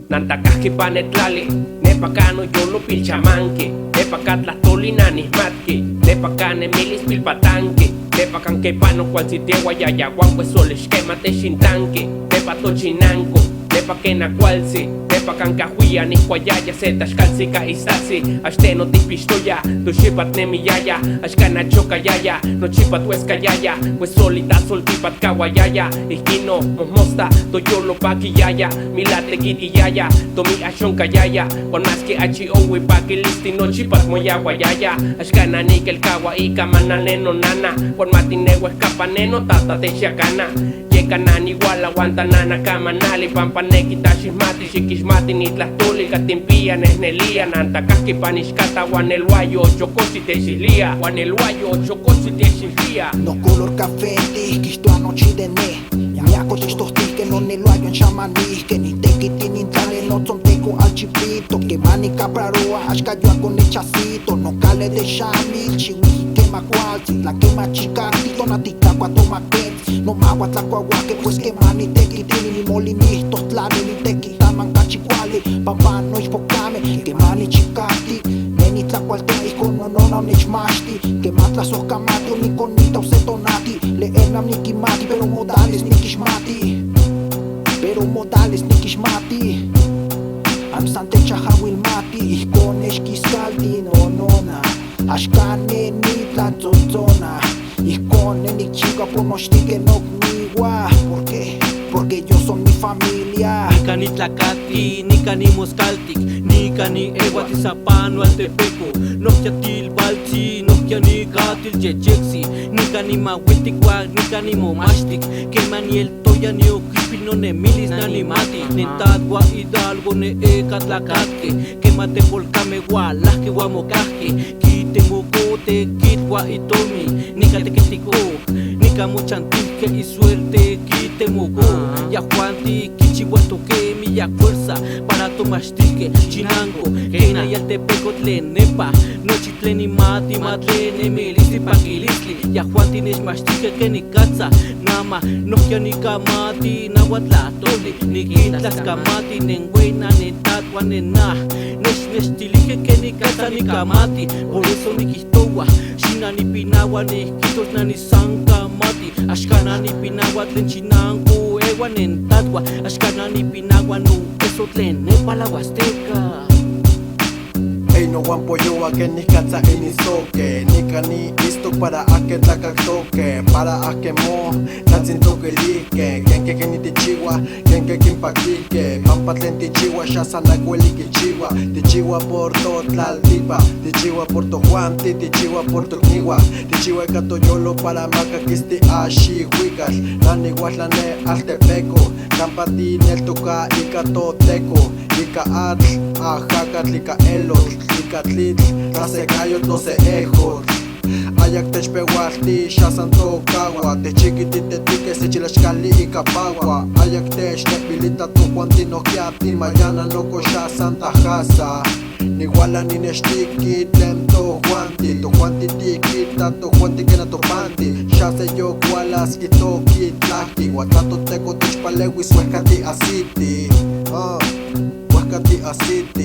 Nantakahki panetlali, nepakano yolo pilchamanki, nepakat tolinanis matki, nepakane milis pilpatanki, nepakanke pano cual sitiewa yayaguan pues sol esquema te shintanki, nepatochinanko, nepakena cualsi, nepakankahuia ni cuayaya setas calcica isasi, asteno tipistoya, tu shipat nemiyaya, ashkana chokayaya, no chipat huescayaya, pues solita soltipat kawayaya, ikino mosta, toyolo pakiyaya, milate kitiyaya, tomi ashonkayaya, con más que achi owi pakilisti no chipat moyawayaya, ashkana nikel kawa ika mananeno nana, con matinewa escapaneno tata te shakana. Kanan igual aguanta nana kamanali pampaneki tashismati shikishmati nitlastuli katimpia nesnelia nantakaki panishkata guanelguayo chocosi te xislia guanelguayo chocosi te xislia no color café kisto anoche de ne miako tistos que no ne lo hayan chamani que ni te quiti ni tale no son teco al chipito que mani capraroa ashkayo con el chasito no cale de shamil chiwi que macualti la que machicatito natica cuatro maquetes no magua tlacuahuaque pues que mani te quitini ni molinitos tlani ni te quitaman cachicuali pampa no ispocame que mani chicati neni tlacualte hijo no nechmashti que matla soscamati ni conita usetonati le enam ni kimati pero modales ni kishmati amsante chahawil mati con esquiscaldi no nona ashkane ni tlatzotzona con ni chica por no que no miwa porque yo son mi familia nika ni tlacati nika ni moscaltic nika ni ehuatizapano altepeco nohkia tilbaltzi nohkia ni catil chechexi nika ni mahuilticuac nika ni momachtic kemani el toya ni oquipil no nemilis nanimati nentatgua hidalgo ne ecatlacatque quemate volcame gualahque guamocahque quitemocote quitgua itomi nika tequitico nika mochantique y suerte quitemoco ya juanti kichihuatoque mi ya fuerza para tomastique chinango keina y altepeco tlenepa nochi tlenimati matlene milisti paquilisli ya juanti nechmastique que ni katza nama nohkia ni kamati nahuatlatoli ni kitlaskamati nengueina netatwa nenah nechtilije que ni katza ni kamati por eso ni kihtowa shina ni pinagua ni kitos na ni sankamati ashkana ni pinagua tlen chinango ewa nentatwa ashkana ni pinagua no eso tlen nepa la huasteca. Ey no guampoyo a que ni katza y ni soque nika ni isto para a que tlacactoque para a que mo tatzintoque like que ni tichigua que kimpaquique pampa tlen tichigua xasanacueli kichigua tichigua por totlaltipa tichigua por tojuanti tichigua por tocnigua tichigua icatoyolo para macaquisti axihuicas naniguatlane altepeco campati neltoca icatoteco Lika atl, ajacatl, lika elotl, lika tlitl, tasecayot, no se ejotl. Ayak techpehualti, xasanto cagua, te chiquiti te tique, se chilachcali y capagua. Ayak tech, nepilita tu juanti no kiati, mañana no cocha santa jasa. Ni guala ni nechtiki, tlem to juanti tikita, to juanti que na to panti. Ya se yo gualas, quito kitlaki, guatato teco techpalewis, huescati asiti. Huescati asiti.